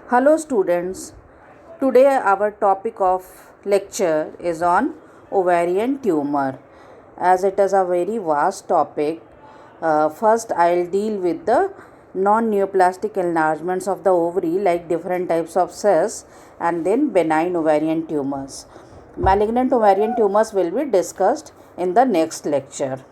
Hello students. Today our topic of lecture is on ovarian tumor. As it is a very vast topic, first I'll deal with the non-neoplastic enlargements of the ovary like different types of cysts and then benign ovarian tumors. Malignant ovarian tumors will be discussed in the next lecture.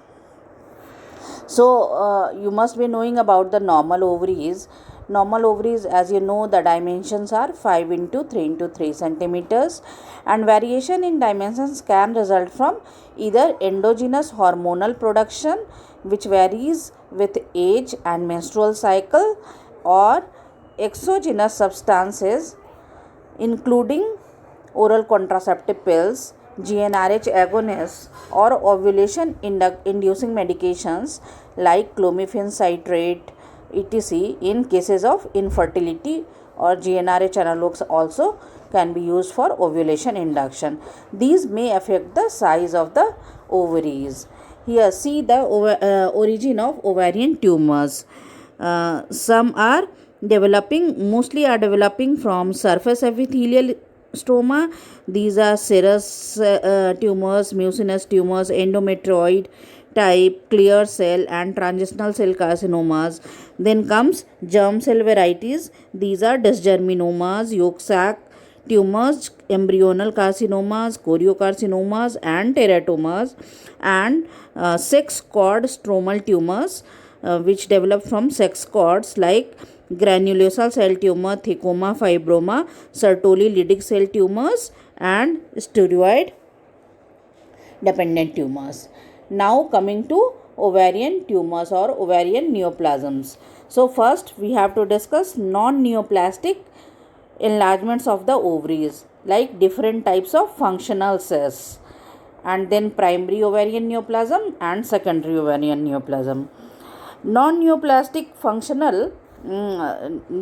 So, you must be knowing about the normal ovaries. Normal ovaries, as you know, the dimensions are 5 into 3 into 3 centimeters, and variation in dimensions can result from either endogenous hormonal production, which varies with age and menstrual cycle, or exogenous substances including oral contraceptive pills, GnRH agonists, or ovulation inducing medications like clomiphene citrate, etc. in cases of infertility, or GnRH analogs also can be used for ovulation induction. These may affect the size of the ovaries. Here, see the origin of ovarian tumors. Some are mostly are developing from surface epithelial stroma. These are serous tumors, mucinous tumors, endometrioid type, clear cell and transitional cell carcinomas. Then comes germ cell varieties. These are dysgerminomas, yolk sac tumors, embryonal carcinomas, choriocarcinomas and teratomas, and sex cord stromal tumors, which develop from sex cords like granulosal cell tumor, thecoma, fibroma, Sertoli Leydig cell tumors, and steroid dependent tumors. Now coming to ovarian tumors or ovarian neoplasms. So first we have to discuss non-neoplastic enlargements of the ovaries like different types of functional cysts, and then primary ovarian neoplasm and secondary ovarian neoplasm. Non-neoplastic functional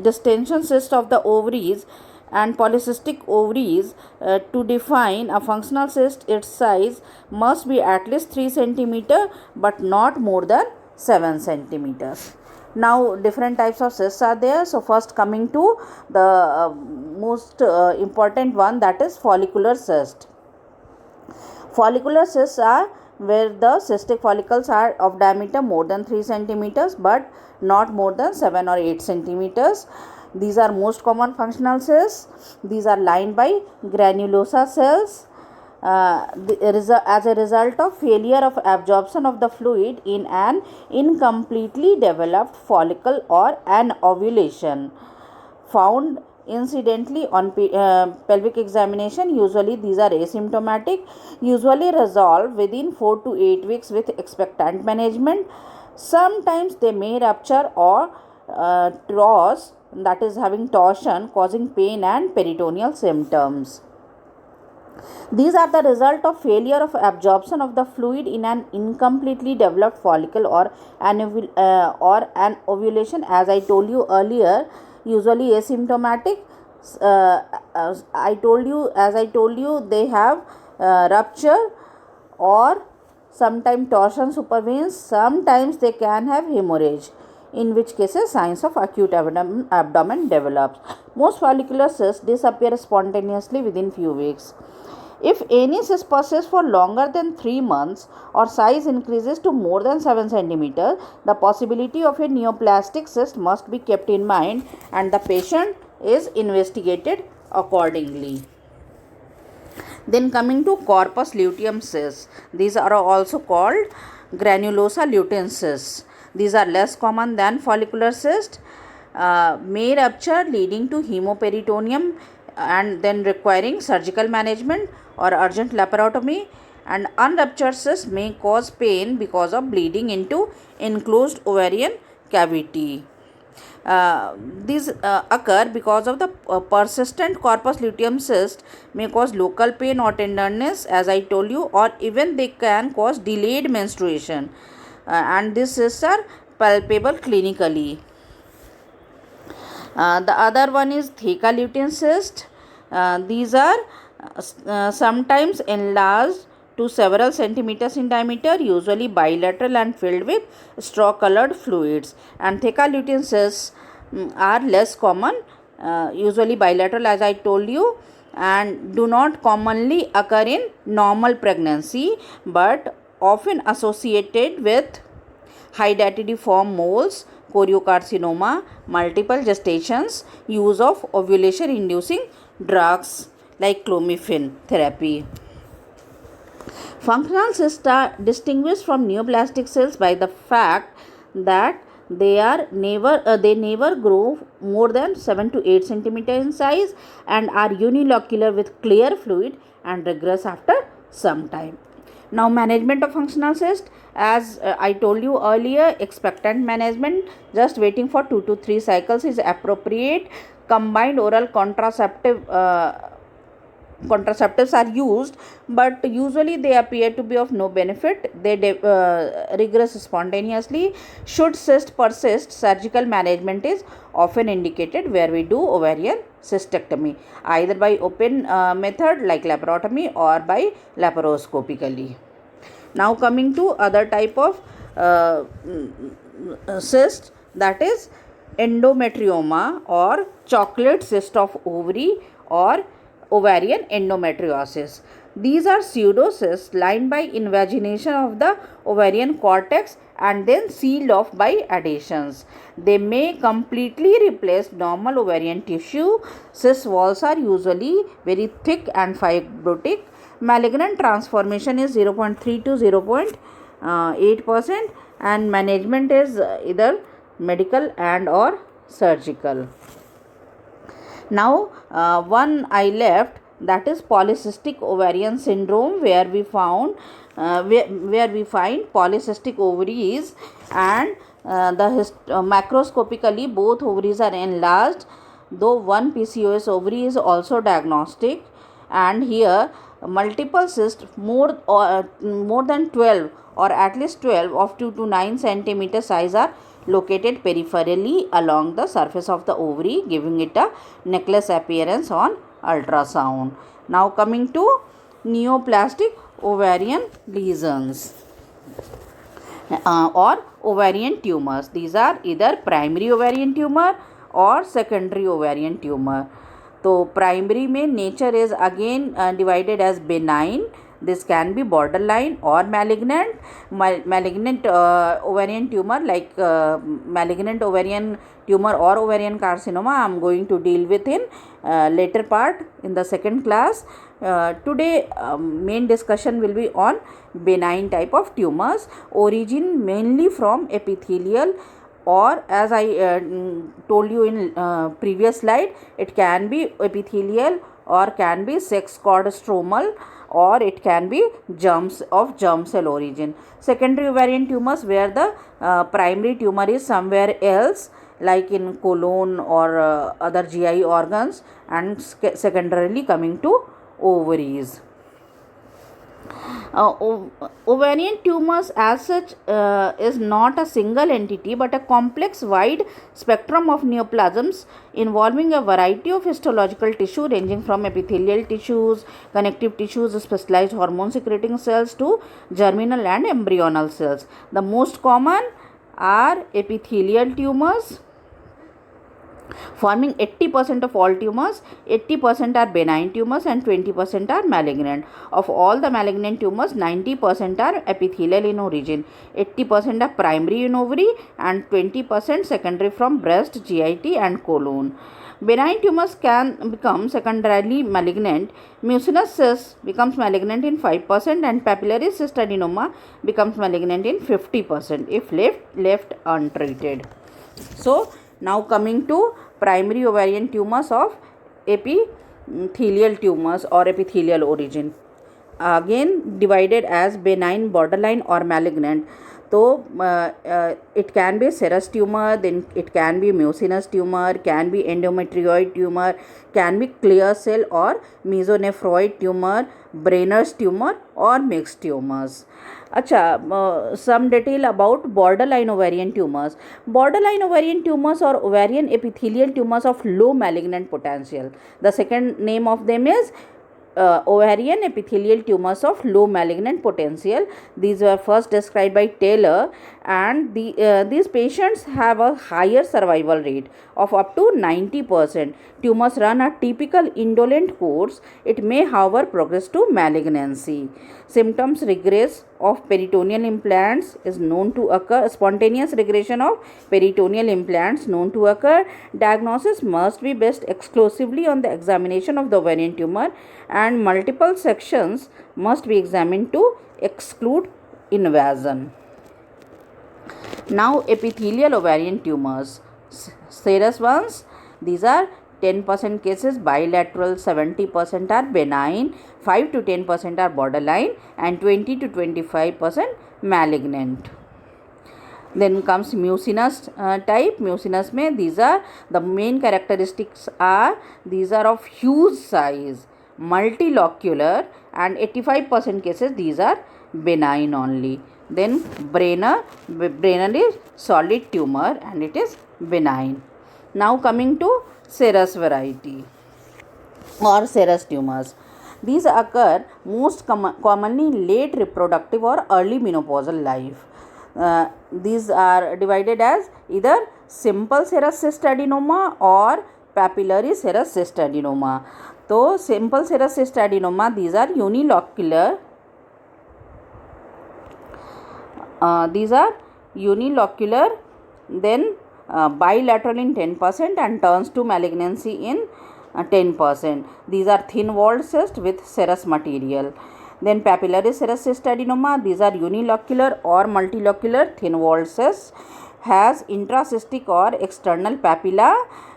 distension cyst of the ovaries and polycystic ovaries. To define a functional cyst, its size must be at least 3 centimeter but not more than 7 centimeters. Now different types of cysts are there. So first coming to the most important one, that is follicular cyst. Follicular cysts are where the cystic follicles are of diameter more than 3 centimeters but not more than 7 or 8 centimeters. These are most common functional cysts. These are lined by granulosa cells. As a result of failure of absorption of the fluid in an incompletely developed follicle or an ovulation found incidentally on pelvic examination. Usually these are asymptomatic, usually resolve within 4 to 8 weeks with expectant management. Sometimes they may rupture or toss, that is having torsion, causing pain and peritoneal symptoms. These are the result of failure of absorption of the fluid in an incompletely developed follicle or an ovulation, as I told you earlier, usually asymptomatic. As I told you, they have rupture or sometimes torsion supervenes. Sometimes they can have hemorrhage, in which cases signs of acute abdomen develops. Most follicular cysts disappear spontaneously within few weeks. If any cyst persists for longer than 3 months or size increases to more than 7 centimeters, the possibility of a neoplastic cyst must be kept in mind and the patient is investigated accordingly. Then coming to corpus luteum cysts. These are also called granulosa lutein cysts. These are less common than follicular cyst. May rupture leading to hemoperitoneum and then requiring surgical management or urgent laparotomy, and unruptured cyst may cause pain because of bleeding into enclosed ovarian cavity. These occur because of the persistent corpus luteum cyst may cause local pain or tenderness, as I told you, or even they can cause delayed menstruation, and these cysts are palpable clinically. The other one is theca lutein cyst. These are sometimes enlarged to several centimeters in diameter, usually bilateral and filled with straw colored fluids. And theca lutein cysts are less common usually bilateral as I told you, and do not commonly occur in normal pregnancy but often associated with hydatidiform moles, choriocarcinoma, multiple gestations, use of ovulation inducing drugs like clomiphene therapy. Functional cysts are distinguished from neoplastic cells by the fact that they never grow more than 7 to 8 centimeter in size and are unilocular with clear fluid and regress after some time. Now, management of functional cyst, as I told you earlier, expectant management, just waiting for 2 to 3 cycles is appropriate. Combined oral contraceptives are used, but usually they appear to be of no benefit. They regress spontaneously. Should cyst persist, surgical management is often indicated, where we do ovarian cystectomy either by open method like laparotomy or by laparoscopically. Now coming to other type of cyst, that is endometrioma or chocolate cyst of ovary or ovarian endometriosis. These are pseudocysts lined by invagination of the ovarian cortex and then sealed off by adhesions. They may completely replace normal ovarian tissue. Cyst walls are usually very thick and fibrotic. Malignant transformation is 0.3 to 0.8% and management is either medical and or surgical. Now one I left, that is polycystic ovarian syndrome, where we find polycystic ovaries and macroscopically both ovaries are enlarged, though one PCOS ovary is also diagnostic, and here multiple cysts more than 12 or at least 12 of 2 to 9 centimeter size are located peripherally along the surface of the ovary, giving it a necklace appearance on ultrasound. Now coming to neoplastic ovarian lesions or ovarian tumors. These are either primary ovarian tumor or secondary ovarian tumor. So primary में nature is again divided as benign. This can be borderline or malignant. Malignant ovarian tumor like malignant ovarian tumor or ovarian carcinoma I am going to deal with in later part in the second class. Today main discussion will be on benign type of tumors. Origin mainly from epithelial, or as I told you in previous slide, it can be epithelial or can be sex cord stromal, or it can be germ cell origin. Secondary ovarian tumors, where the primary tumor is somewhere else like in colon or other GI organs, and secondarily coming to ovaries. Ovarian tumors as such is not a single entity but a complex wide spectrum of neoplasms involving a variety of histological tissue ranging from epithelial tissues, connective tissues, specialized hormone secreting cells to germinal and embryonal cells. The most common are epithelial tumors, forming 80% of all tumors. 80% are benign tumors and 20% are malignant. Of all the malignant tumors, 90% are epithelial in origin, 80% are primary in ovary, and 20% secondary from breast, GIT and colon. Benign tumors can become secondarily malignant. Mucinous cyst becomes malignant in 5% and papillary cyst adenoma becomes malignant in 50% if left untreated. So now coming to primary ovarian tumors of epithelial tumors or epithelial origin, again divided as benign, borderline or malignant. So it can be serous tumor, then it can be mucinous tumor, can be endometrioid tumor, can be clear cell or mesonephroid tumor, Brainer's tumor or mixed tumors. Some detail about borderline ovarian tumors. Borderline ovarian tumors or ovarian epithelial tumors of low malignant potential. The second name of them is ovarian epithelial tumors of low malignant potential. These were first described by Taylor, and these patients have a higher survival rate of up to 90%. Tumors run a typical indolent course. It may, however, progress to malignancy. Symptoms regress of peritoneal implants is known to occur. Spontaneous regression of peritoneal implants known to occur. Diagnosis must be based exclusively on the examination of the ovarian tumor, and multiple sections must be examined to exclude invasion. Now, epithelial ovarian tumors, serous ones, these are 10% cases bilateral, 70% are benign, 5 to 10% are borderline, and 20 to 25% malignant. Then comes mucinous type. Mucinous mein these are the main characteristics are these are of huge size, multilocular, and 85% cases these are benign only. Then Brenner is solid tumor and it is benign. Now coming to serous variety or serous tumors. These occur most commonly in late reproductive or early menopausal life. These are divided as either simple serous cyst adenoma or papillary serous cyst adenoma. So, simple serous cyst adenoma, these are unilocular. Then bilateral in 10% and turns to malignancy in 10%. These are thin walled cyst with serous material. Then papillary serous cyst adenoma, these are unilocular or multilocular thin walled cyst, has intracystic or external papilla,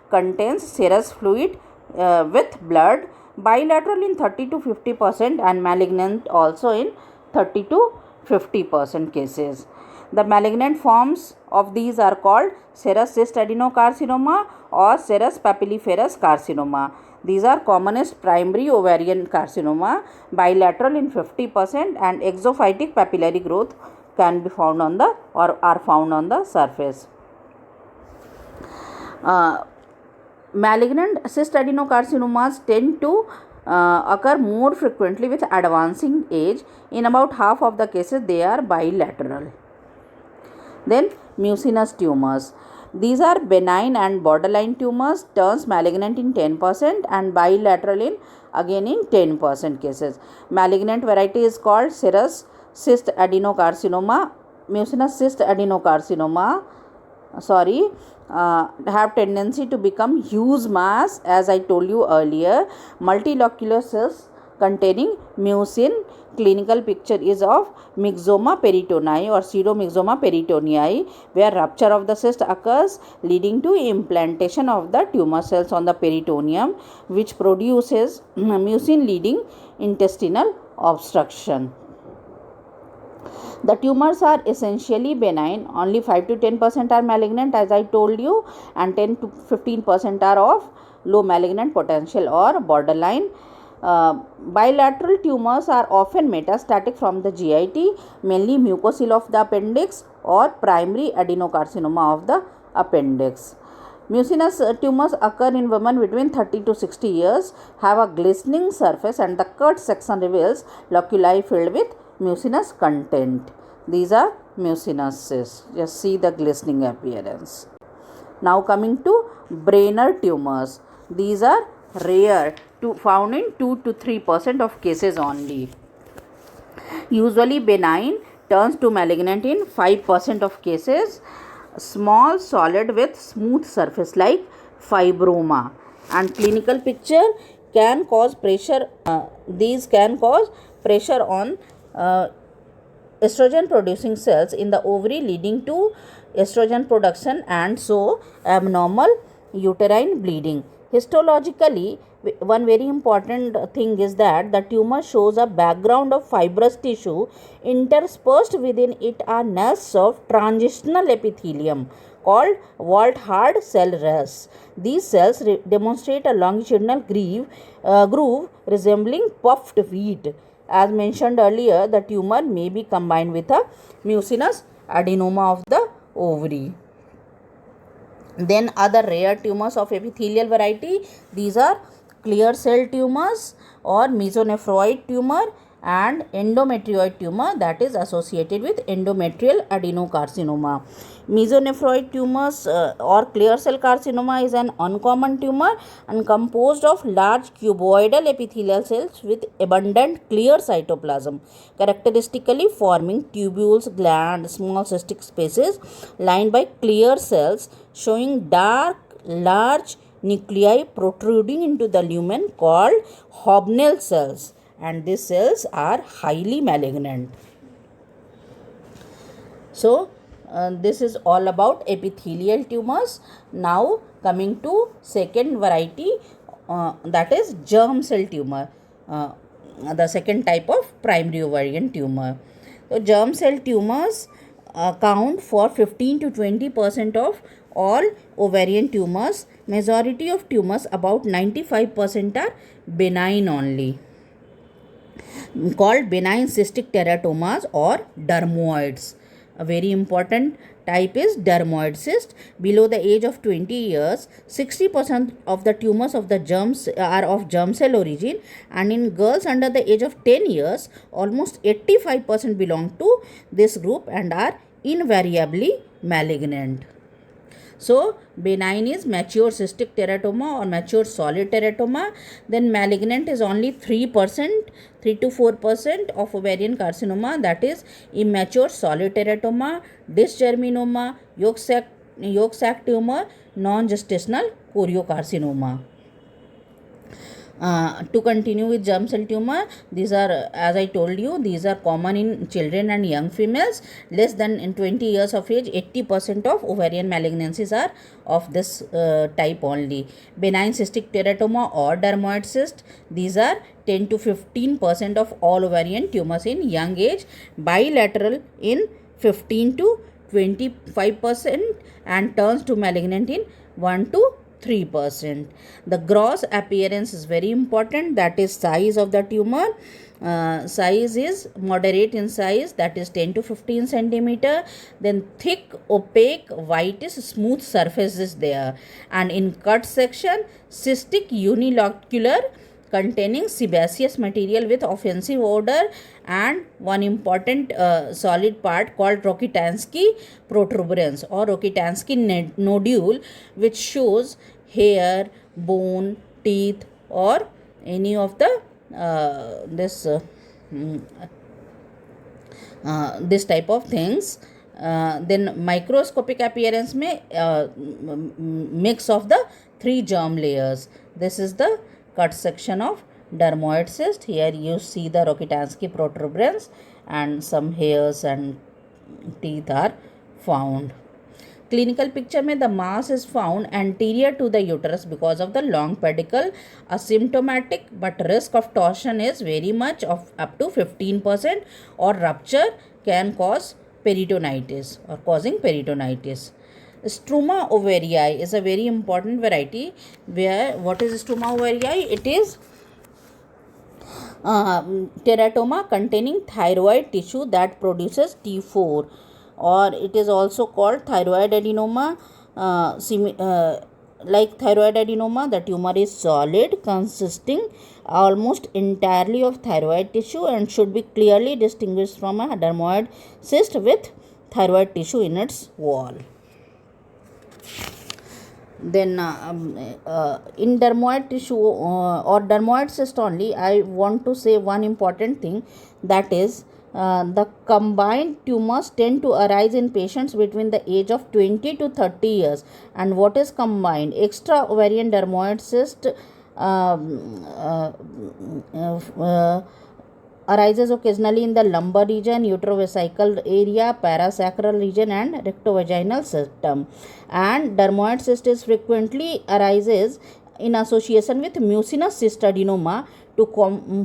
contains serous fluid with blood, bilateral in 30 to 50% and malignant also in 30 to 50% cases. The malignant forms of these are called serous cyst adenocarcinoma or serous papilliferous carcinoma. These are commonest primary ovarian carcinoma, bilateral in 50% and exophytic papillary growth can be found on the or are found on the surface. Malignant cyst adenocarcinomas tend to occur more frequently with advancing age. In about half of the cases, they are bilateral. Then mucinous tumors. These are benign and borderline tumors, turns malignant in 10% and bilateral in 10% cases. Malignant variety is called serous cyst adenocarcinoma. Mucinous cyst adenocarcinoma have tendency to become huge mass, as I told you earlier. Multilocular cysts containing mucin. Clinical picture is of myxoma peritonei or pseudomyxoma peritonei, where rupture of the cyst occurs, leading to implantation of the tumor cells on the peritoneum, which produces mucin, leading intestinal obstruction. The tumors are essentially benign. Only 5 to 10% are malignant, as I told you, and 10 to 15% are of low malignant potential or borderline. Bilateral tumors are often metastatic from the GIT, mainly mucocele of the appendix or primary adenocarcinoma of the appendix. Mucinous tumors occur in women between 30 to 60 years, have a glistening surface, and the cut section reveals loculi filled with mucinous content. These are mucinous cysts. Just see the glistening appearance. Now coming to Brenner tumors. These are rare, found in 2 to 3% of cases only. Usually benign, turns to malignant in 5% of cases. Small solid with smooth surface like fibroma, and clinical picture can cause pressure. These can cause pressure on estrogen producing cells in the ovary, leading to estrogen production and so abnormal uterine bleeding. Histologically, one very important thing is that the tumor shows a background of fibrous tissue. Interspersed within it are nests of transitional epithelium called Walt-Hard cell rests. These cells demonstrate a longitudinal groove resembling puffed wheat. As mentioned earlier, the tumor may be combined with a mucinous adenoma of the ovary. Then other rare tumors of epithelial variety, these are clear cell tumors or mesonephroid tumor and endometrioid tumor that is associated with endometrial adenocarcinoma. Mesonephroid tumors or clear cell carcinoma is an uncommon tumor and composed of large cuboidal epithelial cells with abundant clear cytoplasm, characteristically forming tubules, glands, small cystic spaces lined by clear cells showing dark, large nuclei protruding into the lumen called Hobnail cells, and these cells are highly malignant. So this is all about epithelial tumors. Now coming to second variety, that is germ cell tumor, the second type of primary ovarian tumor. So germ cell tumors account for 15 to 20% of all ovarian tumors. Majority of tumors, about 95%, are benign only, called benign cystic teratomas or dermoids. A very important type is dermoid cyst. Below the age of 20 years, 60% of the tumors of the germs are of germ cell origin, and in girls under the age of 10 years, almost 85% belong to this group and are invariably malignant. So benign is mature cystic teratoma or mature solid teratoma. Then malignant is only 3%, 3 to 4% of ovarian carcinoma, that is immature solid teratoma, dysgerminoma, yolk sac tumor, non-gestational choriocarcinoma. To continue with germ cell tumor, these are, as I told you, these are common in children and young females. Less than in 20 years of age, 80% of ovarian malignancies are of this type only. Benign cystic teratoma or dermoid cyst, these are 10 to 15% of all ovarian tumors in young age. Bilateral in 15 to 25% and turns to malignant in 1 to 3%. The gross appearance is very important, that is size of the tumor. Size is moderate in size, that is 10 to 15 centimeter. Then thick, opaque, whitish, smooth surface is there. And in cut section, cystic unilocular containing sebaceous material with offensive odor, and one important solid part called Rokitansky protuberance or Rokitansky nodule, which shows hair, bone, teeth, or any of the this type of things. Then microscopic appearance may mix of the 3 germ layers. This is the cut section of dermoid cyst. Here you see the Rokitansky protuberance and some hairs and teeth are found. Clinical picture में the mass is found anterior to the uterus because of the long pedicle, asymptomatic, but risk of torsion is very much, of up to 15%, or rupture can cause peritonitis or causing peritonitis. Struma ovarii is a very important variety. Where what is struma ovarii? It is teratoma containing thyroid tissue that produces T4, or it is also called thyroid adenoma. Like thyroid adenoma, the tumor is solid, consisting almost entirely of thyroid tissue and should be clearly distinguished from a dermoid cyst with thyroid tissue in its wall. Then in dermoid tissue or dermoid cyst only, I want to say one important thing, that is the combined tumors tend to arise in patients between the age of 20 to 30 years. And what is combined? Extra ovarian dermoid cyst arises occasionally in the lumbar region, uterovesical area, parasacral region, and rectovaginal septum. And dermoid cyst is frequently arises in association with mucinous cystadenoma to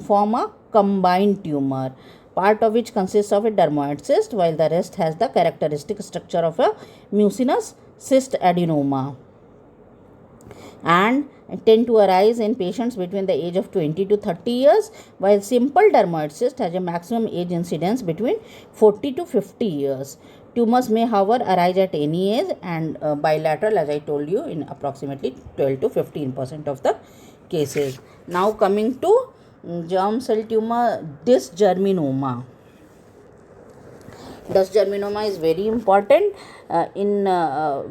form a combined tumor, part of which consists of a dermoid cyst, while the rest has the characteristic structure of a mucinous cystadenoma, and tend to arise in patients between the age of 20 to 30 years, while simple dermoid cyst has a maximum age incidence between 40 to 50 years. Tumors may, however, arise at any age, and bilateral, as I told you, in approximately 12 to 15% of the cases. Now coming to germ cell tumor, dysgerminoma. Dysgerminoma is very important in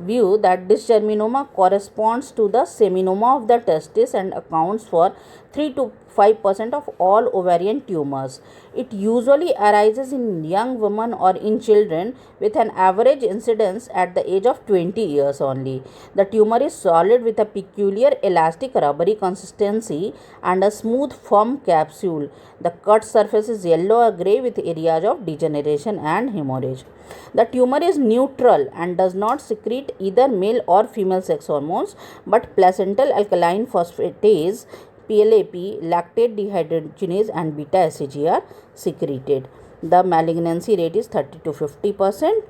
view that dysgerminoma corresponds to the seminoma of the testis and accounts for 3 to 5% of all ovarian tumors. It usually arises in young women or in children with an average incidence at the age of 20 years only. The tumor is solid with a peculiar elastic rubbery consistency and a smooth firm capsule. The cut surface is yellow or grey with areas of degeneration and hemorrhage. The tumor is neutral and does not secrete either male or female sex hormones, but placental alkaline phosphatase PLAP, lactate dehydrogenase and beta HCG are secreted. The malignancy rate is 30 to 50%.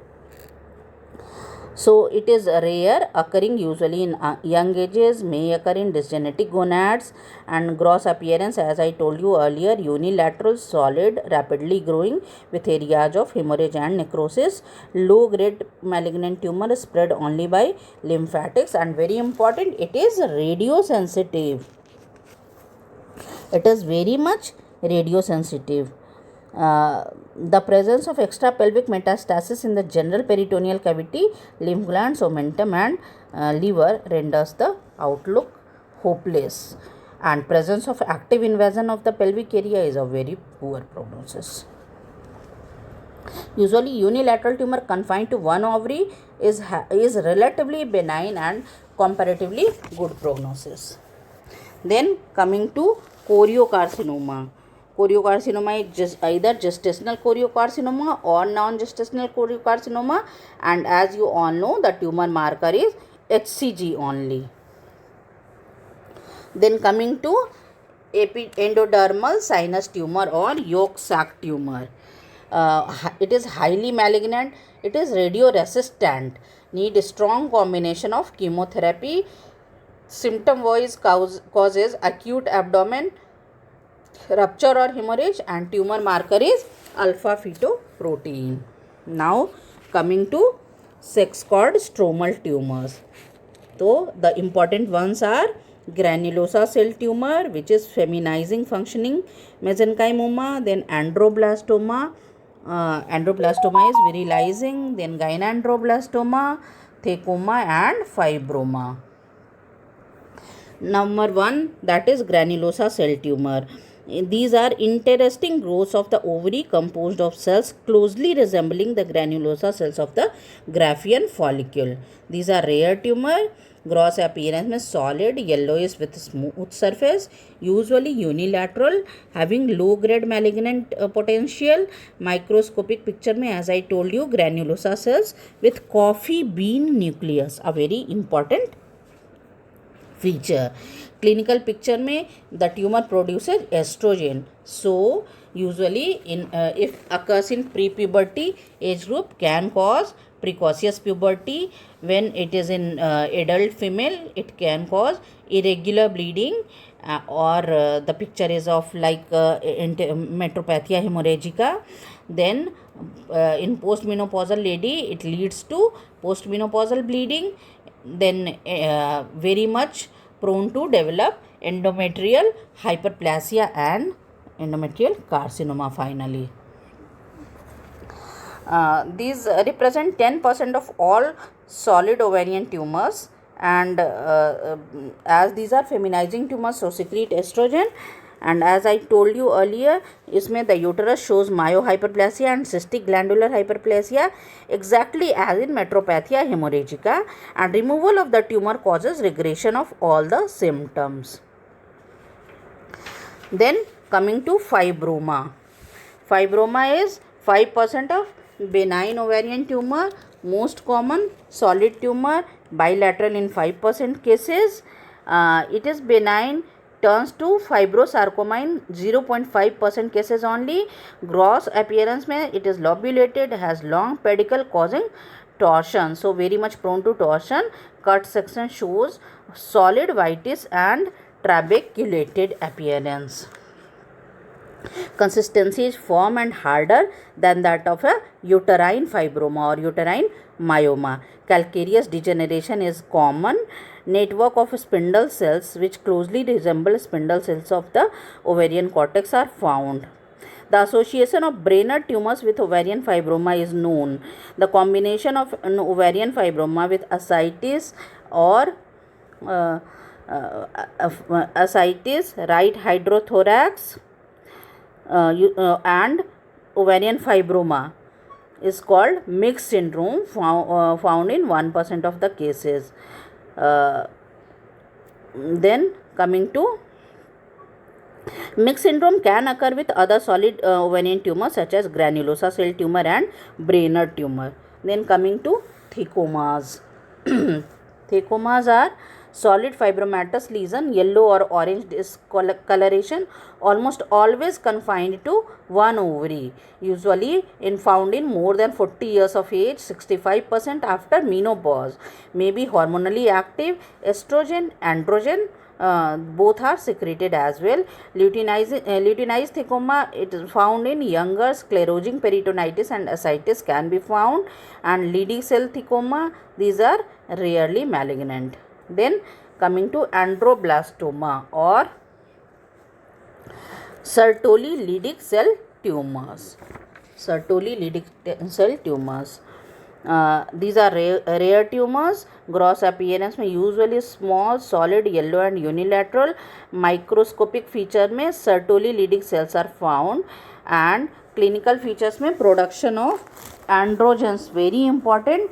So it is rare, occurring usually in young ages, may occur in dysgenetic gonads, and gross appearance, as I told you earlier, unilateral, solid, rapidly growing with areas of hemorrhage and necrosis. Low grade malignant tumor is spread only by lymphatics, and very important, it is radiosensitive. It is very much radiosensitive. The presence of extrapelvic metastasis in the general peritoneal cavity, lymph glands, omentum and liver renders the outlook hopeless, and presence of active invasion of the pelvic area is a very poor prognosis. Usually unilateral tumor confined to one ovary is relatively benign and comparatively good prognosis. Then coming to choriocarcinoma. Choriocarcinoma is either gestational choriocarcinoma or non-gestational choriocarcinoma, and as you all know, the tumor marker is HCG only. Then coming to endodermal sinus tumor or yolk sac tumor. It is highly malignant. It is radio-resistant. Need a strong combination of chemotherapy. Symptom-wise causes acute abdomen rupture or hemorrhage, and tumor marker is alpha fetoprotein. Now coming to sex cord stromal tumors. So the important ones are granulosa cell tumor, which is feminizing functioning mesenchyma, then androblastoma. Androblastoma is virilizing, then gynandroblastoma, thecoma and fibroma. Number 1, that is granulosa cell tumor. These are interesting growths of the ovary composed of cells closely resembling the granulosa cells of the Graafian follicle. These are rare tumor. Gross appearance में solid yellowish with smooth surface, usually unilateral, having low grade malignant potential. Microscopic picture में, as I told you, granulosa cells with coffee bean nucleus, a very important feature. Clinical picture में the tumor produces estrogen. So usually if occurs in pre-puberty age group, can cause precocious puberty. When it is in adult female, it can cause irregular bleeding, or the picture is of like metropathia hemorrhagica. Then in postmenopausal lady, it leads to postmenopausal bleeding. Then very much prone to develop endometrial hyperplasia and endometrial carcinoma finally. These represent 10% of all solid ovarian tumors, and as these are feminizing tumors, so secrete estrogen. And as I told you earlier, इसमें the uterus shows myohyperplasia and cystic glandular hyperplasia, exactly as in metropathia hemorrhagica, and removal of the tumor causes regression of all the symptoms. Then coming to fibroma. Fibroma is 5% of benign ovarian tumor, most common solid tumor, bilateral in 5% cases. It is benign, turns to fibrosarcoma in 0.5% cases only. Gross appearance में it is lobulated, has long pedicle causing torsion, so very much prone to torsion. Cut section shows solid whitish and trabeculated appearance. Consistency is firm and harder than that of a uterine fibroma or uterine myoma. Calcareous degeneration is common, network of spindle cells which closely resemble spindle cells of the ovarian cortex are found. The association of Brainerd tumors with ovarian fibroma is known. The combination of an ovarian fibroma with ascites or uh, ascites, right hydrothorax, and ovarian fibroma is called mixed syndrome, found in 1% of the cases. Then coming to mixed syndrome can occur with other solid ovarian tumors such as granulosa cell tumor and Brainerd tumor. Then coming to thecomas. Thecomas are solid fibromatous lesion, yellow or orange discoloration, almost always confined to one ovary, usually found in more than 40 years of age, 65% after menopause, may be hormonally active, estrogen, androgen, both are secreted as well. Luteinized thecoma, it is found in younger, sclerosing peritonitis and ascites can be found, and Leydig cell thecoma, these are rarely malignant. Then coming to androblastoma or Sertoli-Leydig cell tumors. Sertoli-Leydig cell tumors. These are rare tumors. Gross appearance में usually small, solid, yellow and unilateral. Microscopic feature में Sertoli-Leydig cells are found, and clinical features में production of androgens, very important,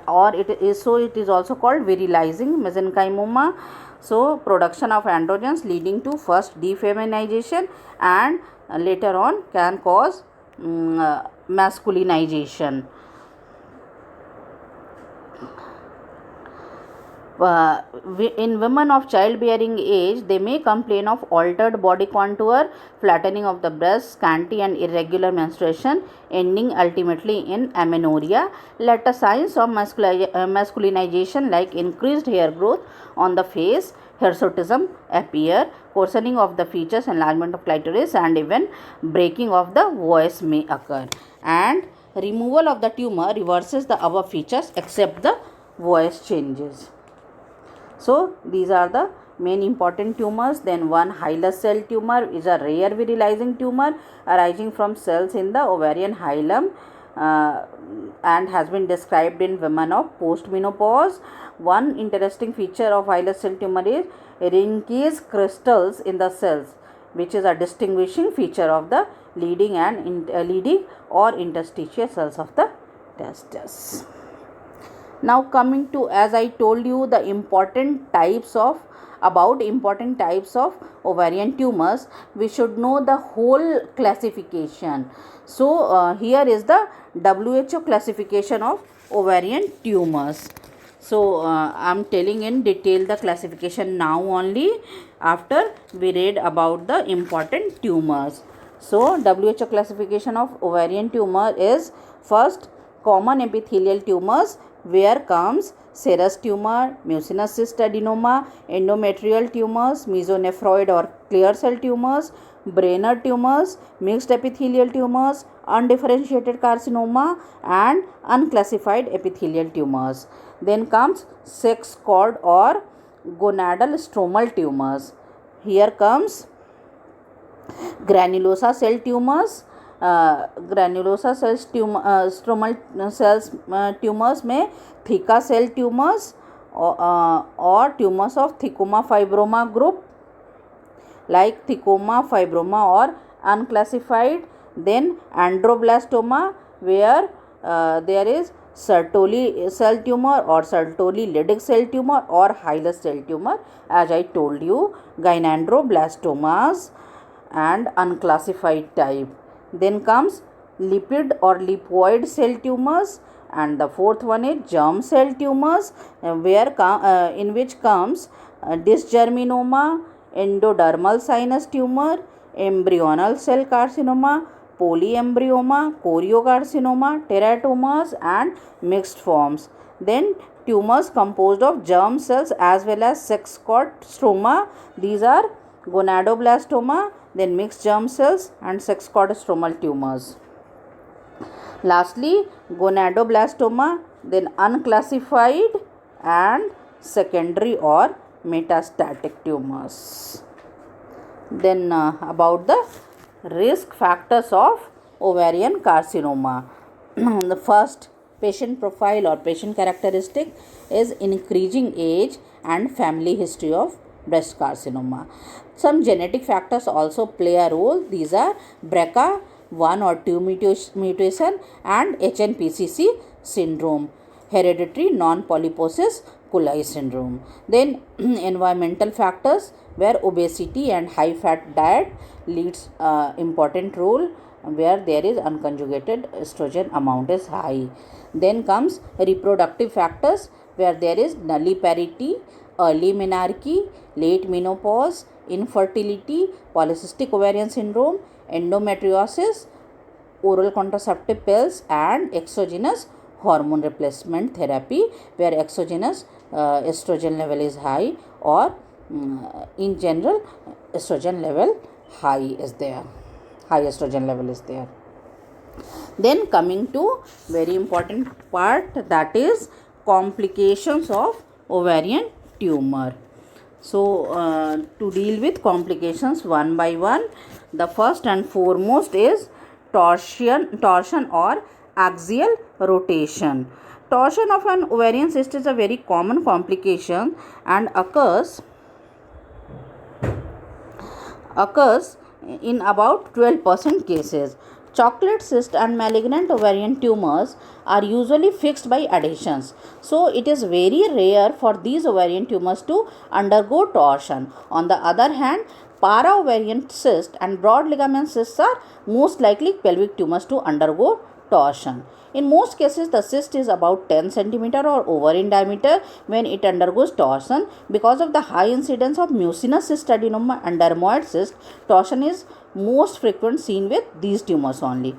or it is also called virilizing mesenchyma. So production of androgens leading to first defeminization and later on can cause masculinization. In women of childbearing age, they may complain of altered body contour, flattening of the breast, scanty and irregular menstruation, ending ultimately in amenorrhea. Later signs of masculinization like increased hair growth on the face, hirsutism appear, coarsening of the features, enlargement of clitoris, and even breaking of the voice may occur. And removal of the tumor reverses the above features except the voice changes. So these are the main important tumors. Then one hilus cell tumor is a rare virilizing tumor arising from cells in the ovarian hilum and has been described in women of postmenopause. One interesting feature of hilus cell tumor is Rinke's crystals in the cells, which is a distinguishing feature of the leading or interstitial cells of the testes. Now coming to, as I told you, the important types of ovarian tumors, we should know the whole classification. So here is the WHO classification of ovarian tumors. So I am telling in detail the classification now only, after we read about the important tumors. So WHO classification of ovarian tumor is: first, common epithelial tumors, where comes serous tumor, mucinous cyst adenoma, endometrial tumors, mesonephroid or clear cell tumors, Brainerd tumors, mixed epithelial tumors, undifferentiated carcinoma, and unclassified epithelial tumors. Then comes sex cord or gonadal stromal tumors. Here comes granulosa cell tumors. Granulosa cells stromal cells tumors में theca cell tumors or tumors of thecoma fibroma group like thecoma fibroma or unclassified. Then androblastoma, where there is Sertoli cell tumor or Sertoli-Leydig cell tumor or hilus cell tumor, as I told you, gynandroblastomas and unclassified type. Then comes lipid or lipoid cell tumors, and the fourth one is germ cell tumors, where in which comes dysgerminoma, endodermal sinus tumor, embryonal cell carcinoma, polyembryoma, choriocarcinoma, teratomas, and mixed forms. Then tumors composed of germ cells as well as sex cord stroma, these are gonadoblastoma, then mixed germ cells and sex cord stromal tumors. Lastly, gonadoblastoma, then unclassified and secondary or metastatic tumors. Then about the risk factors of ovarian carcinoma. The first patient profile or patient characteristic is increasing age and family history of breast carcinoma. Some genetic factors also play a role. These are BRCA1 or 2 mutation and HNPCC syndrome, hereditary non-polyposis coli syndrome. Then environmental factors, where obesity and high fat diet leads important role, where there is unconjugated estrogen amount is high. Then comes reproductive factors, where there is nulliparity, early menarche, late menopause, infertility, polycystic ovarian syndrome, endometriosis, oral contraceptive pills, and exogenous hormone replacement therapy, where exogenous estrogen level is high, or in general estrogen level high is there, high estrogen level is there. Then coming to very important part, that is complications of ovarian tumor. So to deal with complications one by one, the first and foremost is torsion or axial rotation. Torsion of an ovarian cyst is a very common complication and occurs in about 12% cases. Chocolate cyst and malignant ovarian tumors are usually fixed by adhesions. So it is very rare for these ovarian tumors to undergo torsion. On the other hand, para-ovarian cyst and broad ligament cysts are most likely pelvic tumors to undergo torsion. In most cases, the cyst is about 10 cm or over in diameter when it undergoes torsion. Because of the high incidence of mucinous cystadenoma and dermoid cyst, torsion is most frequent seen with these tumors only.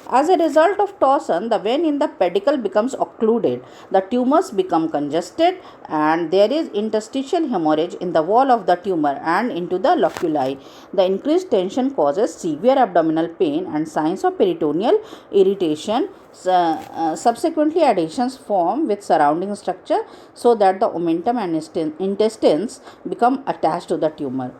As a result of torsion, the vein in the pedicle becomes occluded, the tumors become congested, and there is interstitial hemorrhage in the wall of the tumor and into the loculi. The increased tension causes severe abdominal pain and signs of peritoneal irritation. Subsequently, adhesions form with surrounding structure so that the omentum and intestines become attached to the tumor.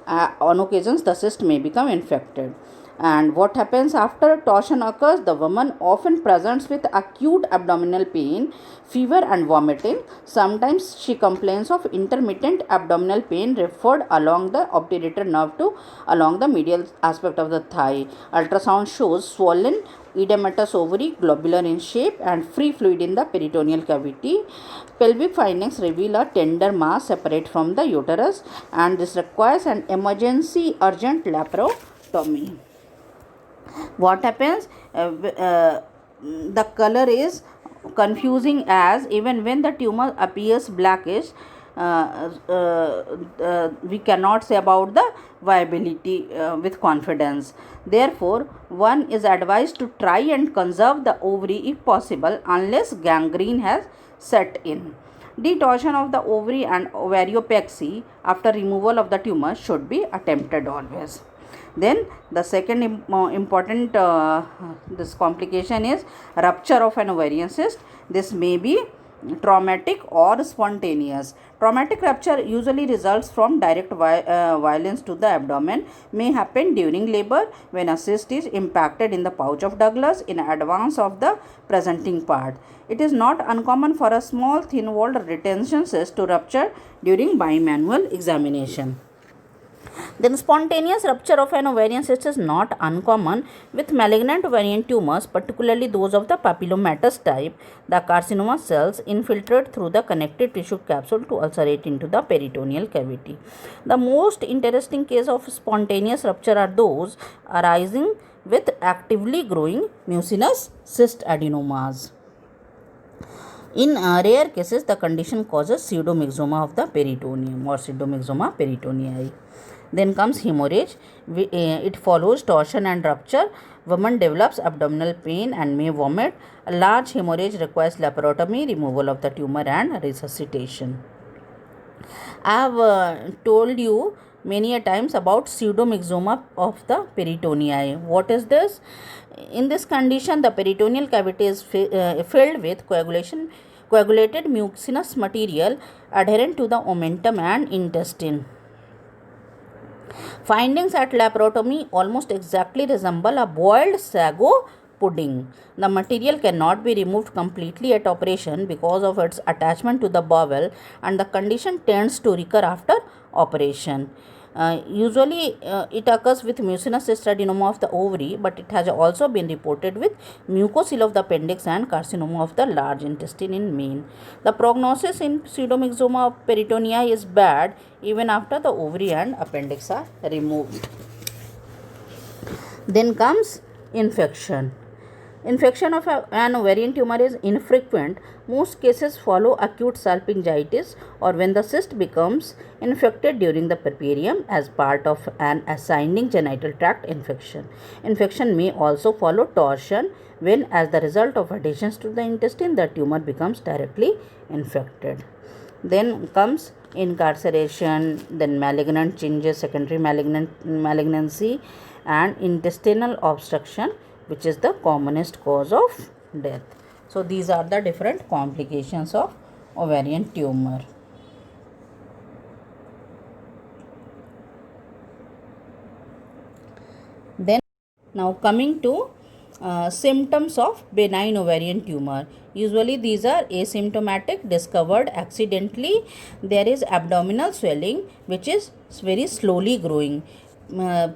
On occasions, the cyst may become infected. And what happens after torsion occurs? The woman often presents with acute abdominal pain, fever and vomiting. Sometimes she complains of intermittent abdominal pain referred along the obturator nerve to along the medial aspect of the thigh. Ultrasound shows swollen edematous ovary, globular in shape and free fluid in the peritoneal cavity. Pelvic findings reveal a tender mass separate from the uterus, and this requires an emergency urgent laparotomy. What happens? The color is confusing, as even when the tumor appears blackish, we cannot say about the viability with confidence. Therefore, one is advised to try and conserve the ovary if possible unless gangrene has set in. Detorsion of the ovary and ovariopexy after removal of the tumor should be attempted always. Then the second important this complication is rupture of an ovarian cyst. This may be traumatic or spontaneous. Traumatic rupture usually results from direct violence to the abdomen, may happen during labor when a cyst is impacted in the pouch of Douglas in advance of the presenting part. It is not uncommon for a small thin-walled retention cyst to rupture during bimanual examination. Then spontaneous rupture of an ovarian cyst is not uncommon with malignant ovarian tumors, particularly those of the papillomatous type. The carcinoma cells infiltrate through the connective tissue capsule to ulcerate into the peritoneal cavity. The most interesting case of spontaneous rupture are those arising with actively growing mucinous cyst adenomas. In rare cases, the condition causes pseudomyxoma of the peritoneum or pseudomyxoma peritonei. Then comes hemorrhage. It follows torsion and rupture. Woman develops abdominal pain and may vomit. A large hemorrhage requires laparotomy, removal of the tumor and resuscitation. I have told you many a times about pseudomyxoma of the peritonei. What is this? In this condition, the peritoneal cavity is filled with coagulation coagulated mucinous material adherent to the omentum and intestine. Findings at laparotomy almost exactly resemble a boiled sago pudding. The material cannot be removed completely at operation because of its attachment to the bowel, and the condition tends to recur after operation. Usually, it occurs with mucinous adenoma of the ovary, but it has also been reported with mucocele of the appendix and carcinoma of the large intestine in men. The prognosis in pseudomyxoma of peritonia is bad even after the ovary and appendix are removed. Then comes infection. Infection of an ovarian tumor is infrequent. Most cases follow acute salpingitis or when the cyst becomes infected during the puerperium as part of an ascending genital tract infection. Infection may also follow torsion when, as the result of adhesions to the intestine, the tumor becomes directly infected. Then comes incarceration, then malignant changes, secondary malignancy, and intestinal obstruction, which is the commonest cause of death. So these are the different complications of ovarian tumor. Then now coming to symptoms of benign ovarian tumor. Usually these are asymptomatic, discovered accidentally. There is abdominal swelling which is very slowly growing.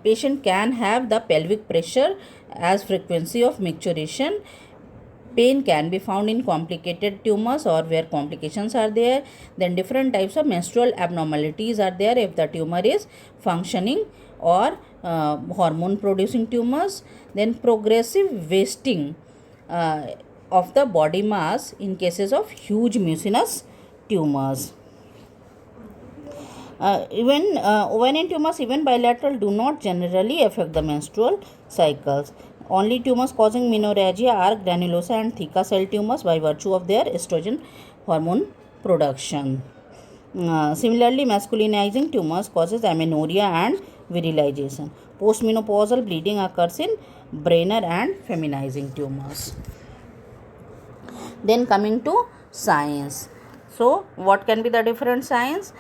Patient can have the pelvic pressure as frequency of micturition. Pain can be found in complicated tumors or where complications are there. Then different types of menstrual abnormalities are there if the tumor is functioning or hormone producing tumors. Then progressive wasting of the body mass in cases of huge mucinous tumors. Even ovarian tumors, even bilateral, do not generally affect the menstrual cycles. Only tumors causing menorrhagia are granulosa and theca cell tumors by virtue of their estrogen hormone production. Similarly, masculinizing tumors causes amenorrhea and virilization. Postmenopausal bleeding occurs in Brenner and feminizing tumors. Then coming to signs. So, what can be the different signs?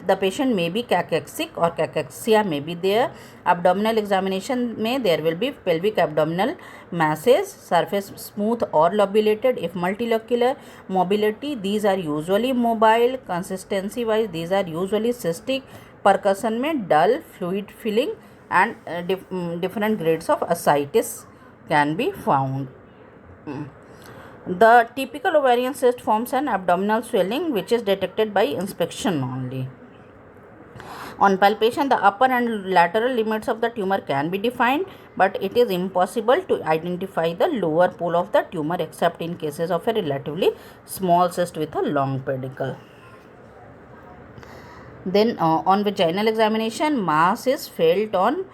The patient may be cachexic or cachexia may be there. Abdominal examination there will be pelvic abdominal masses, surface smooth or lobulated. If multilocular mobility, these are usually mobile. Consistency wise, these are usually cystic. Percussion में dull fluid filling and different grades of ascites can be found. The typical ovarian cyst forms an abdominal swelling which is detected by inspection only. On palpation, the upper and lateral limits of the tumor can be defined, but it is impossible to identify the lower pole of the tumor except in cases of a relatively small cyst with a long pedicle. Then on vaginal examination, mass is felt on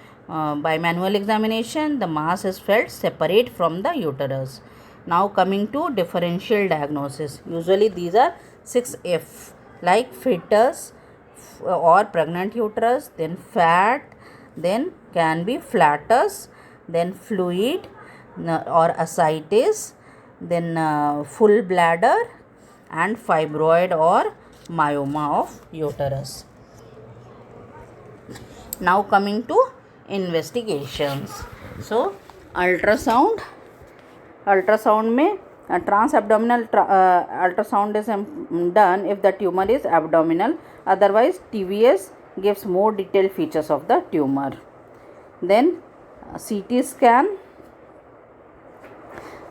by manual examination. The mass is felt separate from the uterus. Now coming to differential diagnosis. Usually these are 6F like fetus or pregnant uterus, then fat, then can be flatus, then fluid or ascites, then full bladder and fibroid or myoma of uterus. Now coming to investigations. So ultrasound में transabdominal ultrasound is done if the tumor is abdominal. Otherwise, TVS gives more detailed features of the tumor. Then CT scan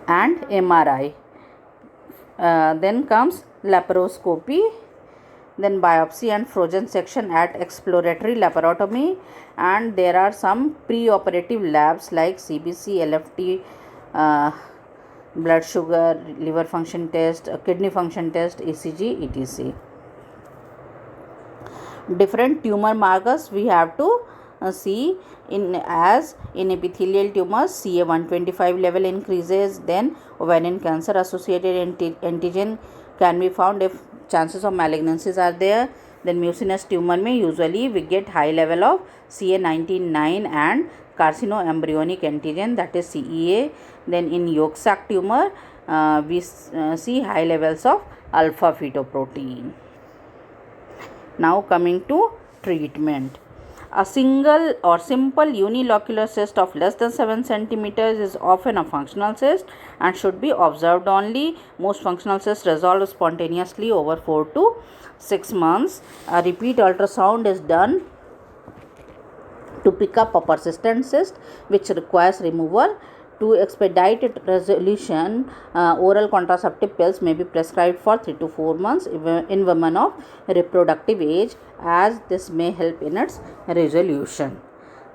and MRI. Then comes laparoscopy. Then biopsy and frozen section at exploratory laparotomy. And there are some pre-operative labs like CBC, LFT, blood sugar, liver function test, kidney function test, ECG, etc. Different tumor markers we have to see in epithelial tumors, CA125 level increases. Then ovarian cancer associated antigen can be found if chances of malignancies are there. Then mucinous tumor में usually we get high level of CA19-9 and carcinoembryonic antigen, that is CEA. Then in yolk sac tumor we see high levels of alpha fetoprotein. Now coming to treatment. A single or simple unilocular cyst of less than 7 centimeters is often a functional cyst and should be observed only. Most functional cysts resolve spontaneously over 4 to 6 months. A repeat ultrasound is done to pick up a persistent cyst which requires removal. To expedite resolution, oral contraceptive pills may be prescribed for 3 to 4 months in women of reproductive age, as this may help in its resolution.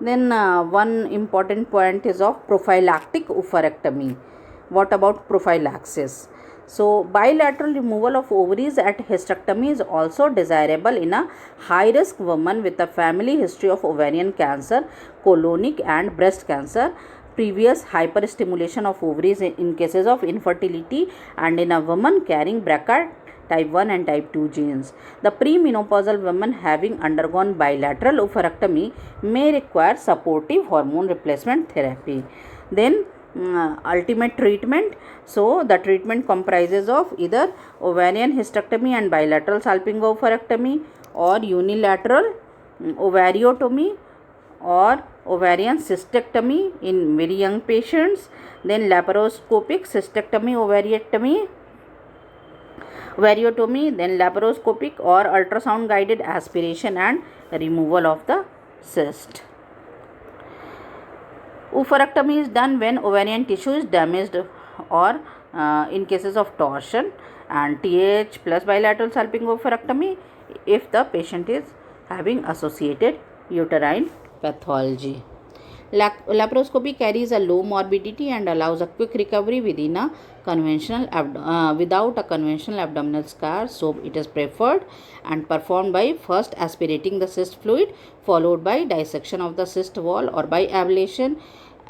Then one important point is of prophylactic oophorectomy. What about prophylaxis? So, bilateral removal of ovaries at hysterectomy is also desirable in a high-risk woman with a family history of ovarian cancer, colonic and breast cancer, previous hyperstimulation of ovaries in cases of infertility, and in a woman carrying BRCA type 1 and type 2 genes. The premenopausal women having undergone bilateral oophorectomy may require supportive hormone replacement therapy. Then ultimate treatment. So the treatment comprises of either ovarian hysterectomy and bilateral salpingo-oophorectomy, or unilateral ovariotomy, or ovarian cystectomy in very young patients, then laparoscopic cystectomy, ovariotomy, then laparoscopic or ultrasound guided aspiration and removal of the cyst. Oophorectomy is done when ovarian tissue is damaged or in cases of torsion, and TH plus bilateral salpingo-oophorectomy if the patient is having associated uterine pathology. Laparoscopy carries a low morbidity and allows a quick recovery without a conventional abdominal scar, so it is preferred and performed by first aspirating the cyst fluid, followed by dissection of the cyst wall or by ablation.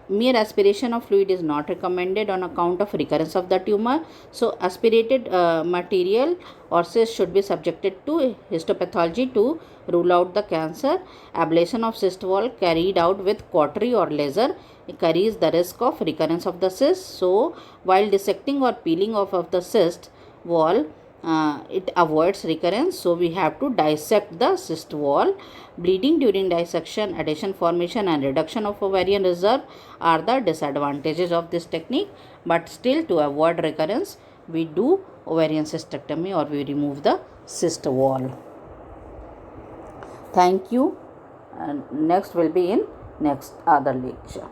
Mere aspiration of fluid is not recommended on account of recurrence of the tumor. So aspirated material or cyst should be subjected to histopathology to rule out the cancer. Ablation of cyst wall carried out with cautery or laser carries the risk of recurrence of the cyst. So while dissecting or peeling off of the cyst wall, it avoids recurrence, so we have to dissect the cyst wall. Bleeding during dissection, adhesion formation and reduction of ovarian reserve are the disadvantages of this technique, but still to avoid recurrence we do ovarian cystectomy or we remove the cyst wall. Thank you, and next will be in next other lecture.